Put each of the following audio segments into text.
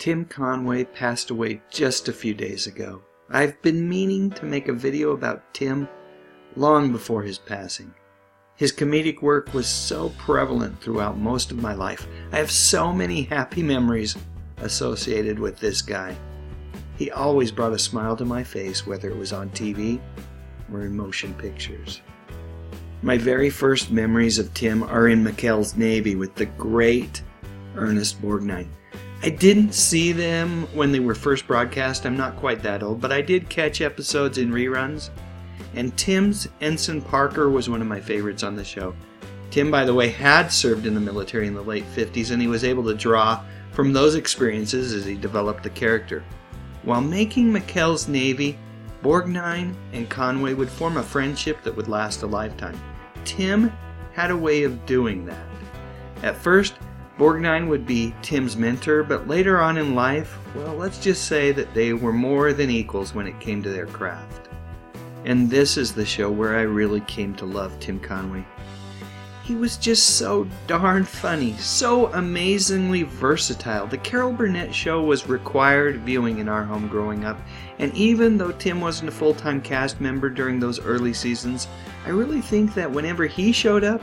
Tim Conway passed away just a few days ago. I've been meaning to make a video about Tim long before his passing. His comedic work was so prevalent throughout most of my life. I have so many happy memories associated with this guy. He always brought a smile to my face, whether it was on TV or in motion pictures. My very first memories of Tim are in McHale's Navy with the great Ernest Borgnine. I didn't see them when they were first broadcast. I'm not quite that old, but I did catch episodes in reruns. And Tim's Ensign Parker was one of my favorites on the show. Tim, by the way, had served in the military in the late 50s, and he was able to draw from those experiences as he developed the character. While making McHale's Navy, Borgnine and Conway would form a friendship that would last a lifetime. Tim had a way of doing that. At first, Borgnine would be Tim's mentor, but later on in life, well, let's just say that they were more than equals when it came to their craft. And this is the show where I really came to love Tim Conway. He was just so darn funny, so amazingly versatile. The Carol Burnett show was required viewing in our home growing up, and even though Tim wasn't a full-time cast member during those early seasons, I really think that whenever he showed up,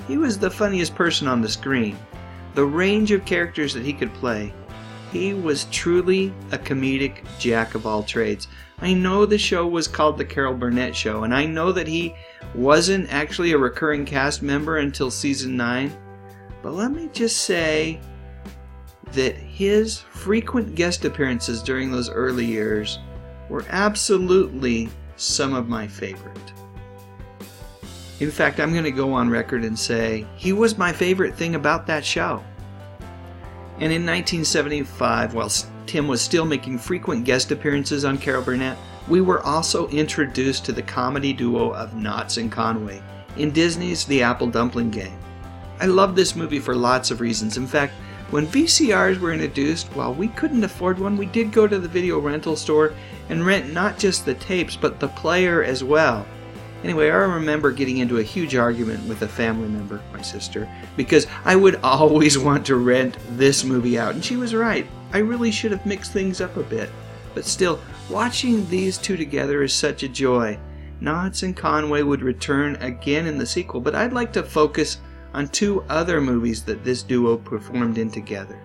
he was the funniest person on the screen. The range of characters that he could play, he was truly a comedic jack of all trades. I know the show was called The Carol Burnett Show, and I know that he wasn't actually a recurring cast member until season 9, but let me just say that his frequent guest appearances during those early years were absolutely some of my favorite. In fact, I'm going to go on record and say he was my favorite thing about that show. And in 1975, while Tim was still making frequent guest appearances on Carol Burnett, we were also introduced to the comedy duo of Knotts and Conway in Disney's The Apple Dumpling Gang. I love this movie for lots of reasons. In fact, when VCRs were introduced, while we couldn't afford one, we did go to the video rental store and rent not just the tapes, but the player as well. Anyway, I remember getting into a huge argument with a family member, my sister, because I would always want to rent this movie out. And she was right. I really should have mixed things up a bit. But still, watching these two together is such a joy. Knotts and Conway would return again in the sequel, but I'd like to focus on two other movies that this duo performed in together.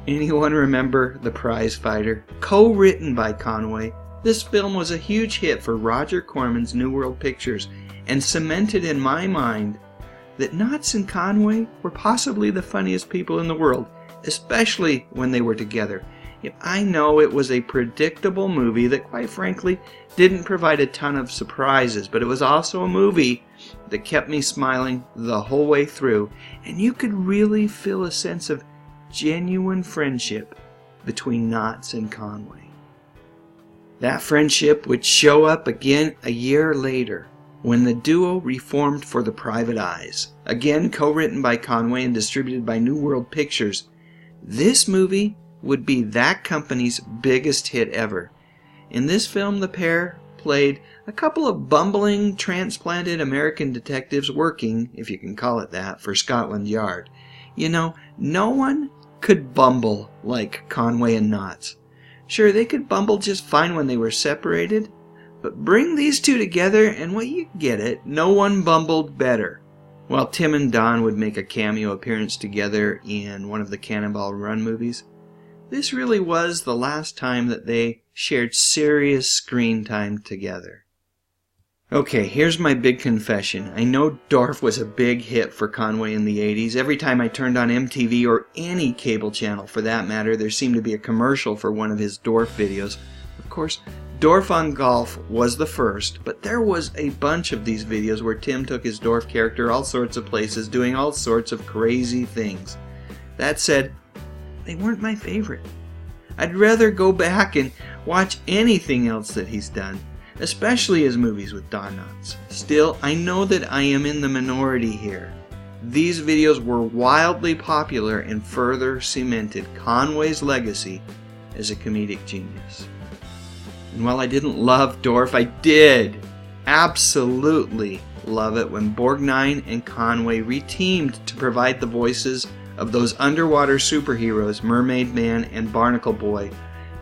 Anyone remember The Prize Fighter? Co-written by Conway, this film was a huge hit for Roger Corman's New World Pictures and cemented in my mind that Knotts and Conway were possibly the funniest people in the world, especially when they were together. I know it was a predictable movie that, quite frankly, didn't provide a ton of surprises, but it was also a movie that kept me smiling the whole way through, and you could really feel a sense of genuine friendship between Knotts and Conway. That friendship would show up again a year later when the duo reformed for The Private Eyes, again co-written by Conway and distributed by New World Pictures. This movie would be that company's biggest hit ever. In this film, the pair played a couple of bumbling, transplanted American detectives working, if you can call it that, for Scotland Yard. You know, no one could bumble like Conway and Knotts. Sure, they could bumble just fine when they were separated, but bring these two together and, well, you get it, no one bumbled better. While Tim and Don would make a cameo appearance together in one of the Cannonball Run movies, this really was the last time that they shared serious screen time together. Okay, here's my big confession. I know Dorf was a big hit for Conway in the 80s. Every time I turned on MTV or any cable channel for that matter, there seemed to be a commercial for one of his Dorf videos. Of course, Dorf on Golf was the first, but there was a bunch of these videos where Tim took his Dorf character all sorts of places, doing all sorts of crazy things. That said, they weren't my favorite. I'd rather go back and watch anything else that he's done, especially his movies with Don Knotts. Still, I know that I am in the minority here. These videos were wildly popular and further cemented Conway's legacy as a comedic genius. And while I didn't love Dorf, I did absolutely love it when Borgnine and Conway reteamed to provide the voices of those underwater superheroes, Mermaid Man and Barnacle Boy,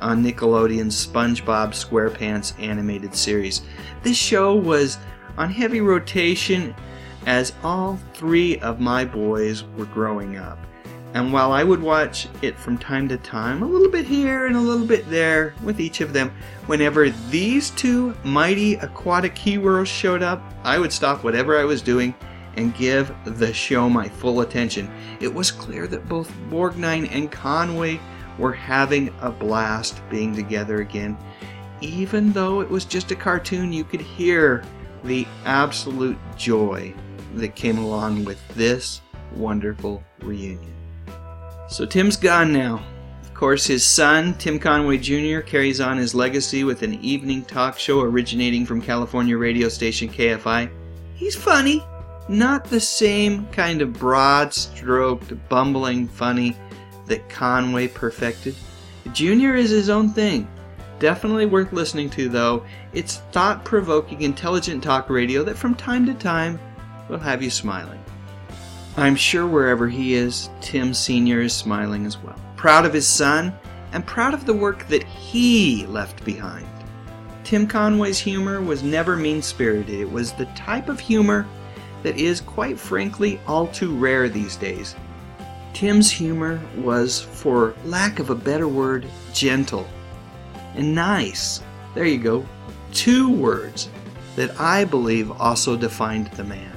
on Nickelodeon's SpongeBob SquarePants animated series. This show was on heavy rotation as all three of my boys were growing up. And while I would watch it from time to time, a little bit here and a little bit there with each of them, whenever these two mighty aquatic heroes showed up, I would stop whatever I was doing and give the show my full attention. It was clear that both Borgnine and Conway were having a blast being together again. Even though it was just a cartoon, you could hear the absolute joy that came along with this wonderful reunion. So Tim's gone now. Of course, his son, Tim Conway Jr., carries on his legacy with an evening talk show originating from California radio station KFI. He's funny. Not the same kind of broad-stroked, bumbling funny that Conway perfected. Jr. is his own thing. Definitely worth listening to, though. It's thought-provoking, intelligent talk radio that from time to time will have you smiling. I'm sure wherever he is, Tim Sr. is smiling as well. Proud of his son, and proud of the work that he left behind. Tim Conway's humor was never mean-spirited. It was the type of humor that is, quite frankly, all too rare these days. Tim's humor was, for lack of a better word, gentle and nice. There you go. 2 words that I believe also defined the man.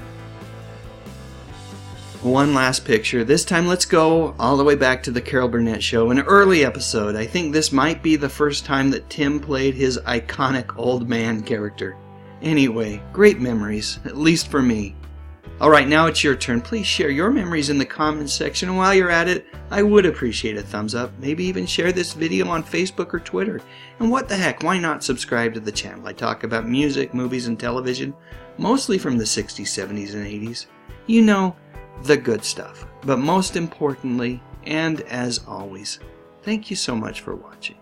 One last picture. This time let's go all the way back to the Carol Burnett Show, an early episode. I think this might be the first time that Tim played his iconic old man character. Anyway, great memories, at least for me. Alright, now it's your turn. Please share your memories in the comments section, and while you're at it, I would appreciate a thumbs up. Maybe even share this video on Facebook or Twitter. And what the heck, why not subscribe to the channel? I talk about music, movies, and television, mostly from the 60s, 70s, and 80s. You know, the good stuff. But most importantly, and as always, thank you so much for watching.